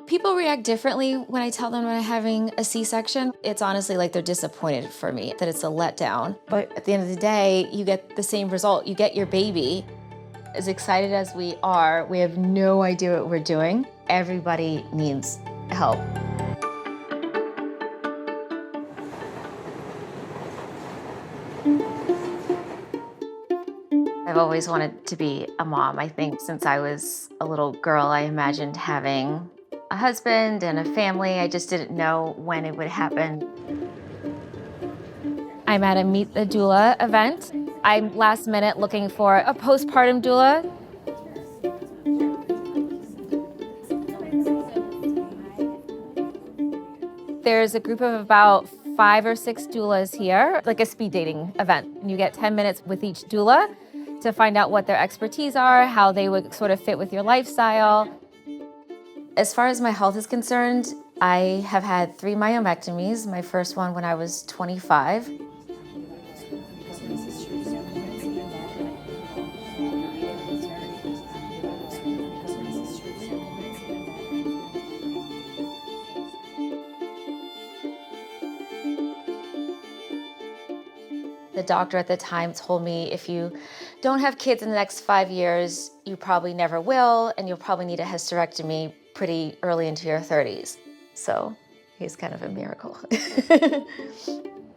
People react differently when I tell them I'm having a C-section. It's honestly like they're disappointed for me, that it's a letdown. But at the end of the day, you get the same result. You get your baby. As excited as we are, we have no idea what we're doing. Everybody needs help. I've always wanted to be a mom. I think since I was a little girl, I imagined having a husband and a family. I just didn't know when it would happen. I'm at a Meet the Doula event. I'm last minute looking for a postpartum doula. There's a group of about 5 or 6 doulas here, like a speed dating event. And you get 10 minutes with each doula to find out what their expertise are, how they would sort of fit with your lifestyle. As far as my health is concerned, I have had 3 myomectomies, my first one when I was 25. The doctor at the time told me if you don't have kids in the next 5 years, you probably never will, and you'll probably need a hysterectomy pretty early into your 30s. So he's kind of a miracle.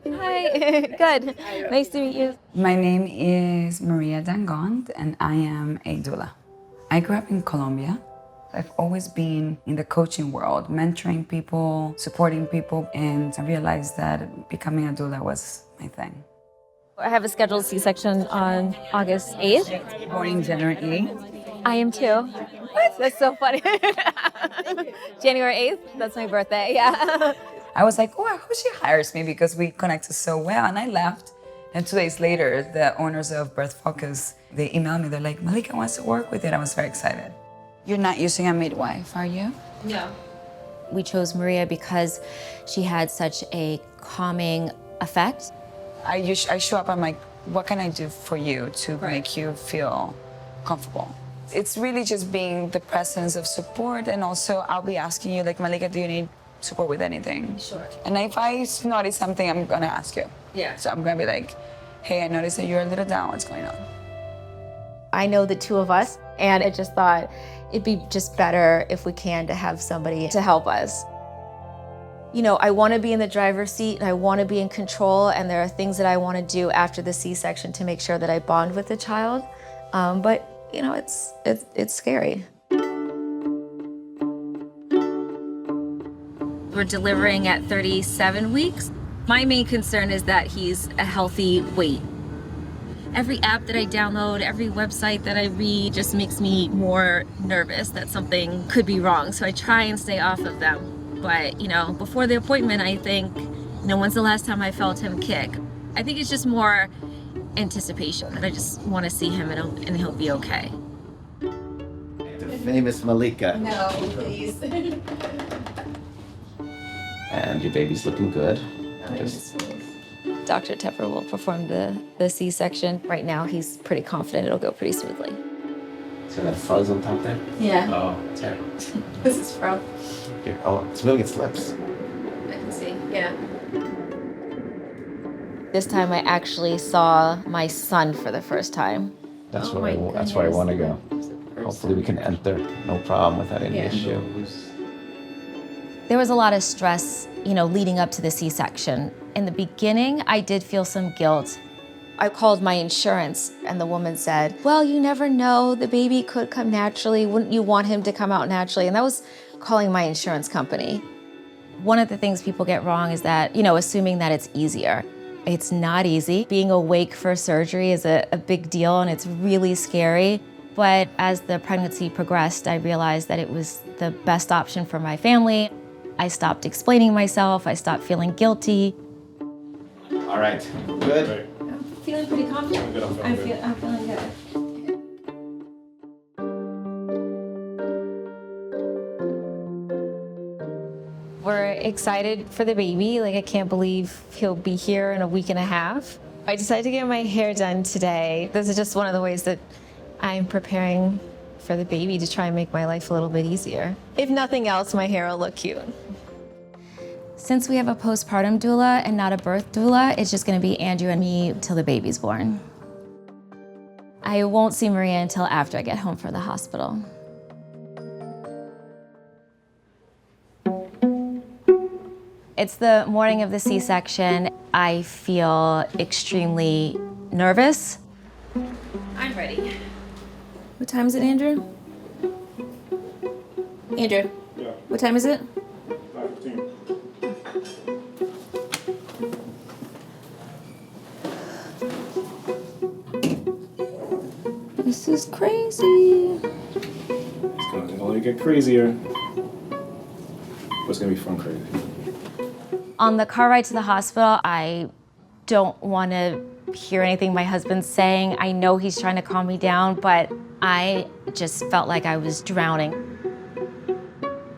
Hi, good. Nice to meet you. My name is Maria Dangond, and I am a doula. I grew up in Colombia. I've always been in the coaching world, mentoring people, supporting people, and I realized that becoming a doula was my thing. I have a scheduled C-section on August 8th. Born January 8th. I am too. What? That's so funny. January 8th, that's my birthday, yeah. I was like, oh, I hope she hires me because we connected so well. And I left. And 2 days later, the owners of Birth Focus, they emailed me. They're like, Malika wants to work with you. And I was very excited. You're not using a midwife, are you? No. We chose Maria because she had such a calming effect. I show up, I'm like, what can I do for you to make you feel comfortable? It's really just being the presence of support, and also I'll be asking you, like, Malika, do you need support with anything? Sure. And if I notice something, I'm gonna ask you. Yeah. So I'm gonna be like, hey, I noticed that you're a little down, what's going on? I know the 2 of us, and I just thought it'd be just better if we can to have somebody to help us. You know, I want to be in the driver's seat and I want to be in control, and there are things that I want to do after the C-section to make sure that I bond with the child. But you know, it's scary. We're delivering at 37 weeks. My main concern is that he's a healthy weight. Every app that I download, every website that I read just makes me more nervous that something could be wrong. So I try and stay off of them. But, you know, before the appointment, I think, you know, when's the last time I felt him kick? I think it's just more anticipation, that I just want to see him and he'll be okay. The famous Malika. No, please. And your baby's looking good. Dr. Tepper will perform the C-section. Right now, he's pretty confident it'll go pretty smoothly. See that fuzz on top there? Yeah. Oh, terrible. This is from. Here, oh, it's moving its lips. I can see, yeah. This time I actually saw my son for the first time. That's where I want to go. Hopefully we can enter, no problem, without any issue. There was a lot of stress, you know, leading up to the C-section. In the beginning, I did feel some guilt. I called my insurance and the woman said, well, you never know, the baby could come naturally. Wouldn't you want him to come out naturally? And that was calling my insurance company. One of the things people get wrong is that, you know, assuming that it's easier. It's not easy. Being awake for surgery is a big deal, and it's really scary. But as the pregnancy progressed, I realized that it was the best option for my family. I stopped explaining myself. I stopped feeling guilty. All right, good. I'm feeling pretty confident. I'm feeling good. We're excited for the baby. Like, I can't believe he'll be here in a week and a half. I decided to get my hair done today. This is just one of the ways that I'm preparing for the baby to try and make my life a little bit easier. If nothing else, my hair will look cute. Since we have a postpartum doula and not a birth doula, it's just gonna be Andrew and me till the baby's born. I won't see Maria until after I get home from the hospital. It's the morning of the C-section. I feel extremely nervous. I'm ready. What time is it, Andrew? Andrew? Yeah, What time is it? 5:15. This is crazy. It's gonna only get crazier. But it's gonna be fun crazy. On the car ride to the hospital, I don't want to hear anything my husband's saying. I know he's trying to calm me down, but I just felt like I was drowning.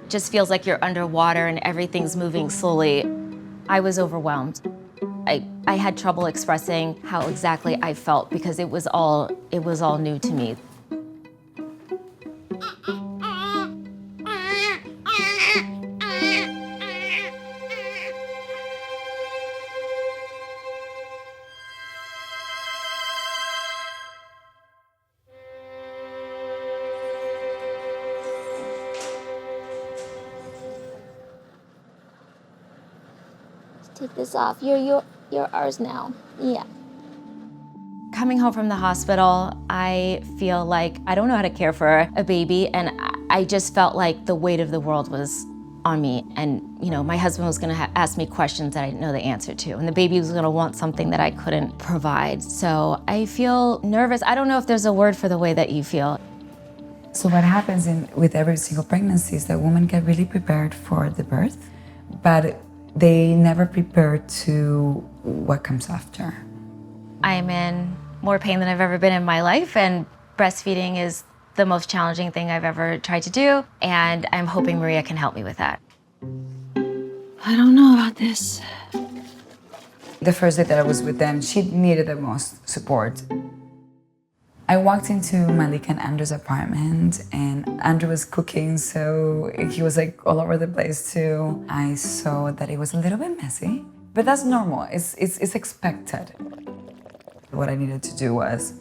Just feels like you're underwater and everything's moving slowly. I was overwhelmed. I had trouble expressing how exactly I felt because it was all new to me. Take this off. You're ours now. Yeah. Coming home from the hospital, I feel like I don't know how to care for a baby, and I just felt like the weight of the world was on me. And my husband was gonna ask me questions that I didn't know the answer to, and the baby was gonna want something that I couldn't provide. So I feel nervous. I don't know if there's a word for the way that you feel. So what happens with every single pregnancy is that women get really prepared for the birth, but they never prepare to what comes after. I'm in more pain than I've ever been in my life, and breastfeeding is the most challenging thing I've ever tried to do, and I'm hoping Maria can help me with that. I don't know about this. The first day that I was with them, she needed the most support. I walked into Malik and Andrew's apartment, and Andrew was cooking, so he was like all over the place too. I saw that it was a little bit messy, but that's normal. It's expected. What I needed to do was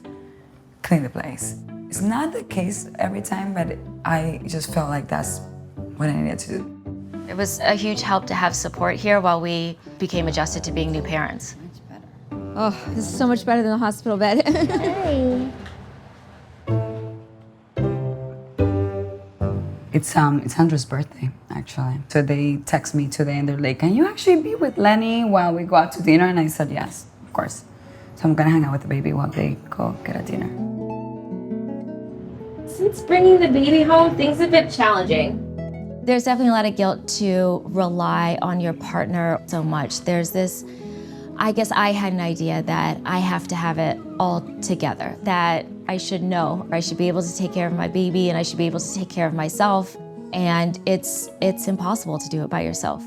clean the place. It's not the case every time, but I just felt like that's what I needed to do. It was a huge help to have support here while we became adjusted to being new parents. Oh, this is so much better than the hospital bed. Hey. It's Andrew's birthday, actually. So they text me today and they're like, can you actually be with Lenny while we go out to dinner? And I said, yes, of course. So I'm gonna hang out with the baby while they go get a dinner. Since bringing the baby home, things have been challenging. There's definitely a lot of guilt to rely on your partner so much. There's this, I guess I had an idea that I have to have it all together, that I should know, I should be able to take care of my baby and I should be able to take care of myself. And it's impossible to do it by yourself.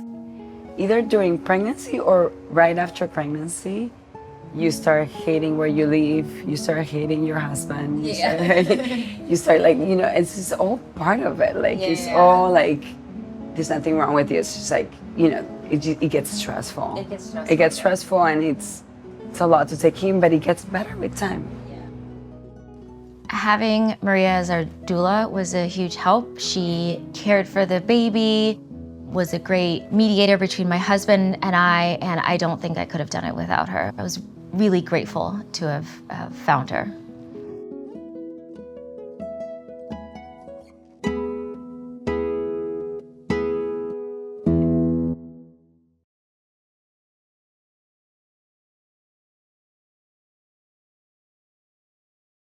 Either during pregnancy or right after pregnancy, you start hating where you live, you start hating your husband, you start like, it's just all part of it. Like, it's all like, there's nothing wrong with you. It's just like, it gets stressful. It gets stressful and it's a lot to take in, but it gets better with time. Having Maria as our doula was a huge help. She cared for the baby, was a great mediator between my husband and I don't think I could have done it without her. I was really grateful to have found her.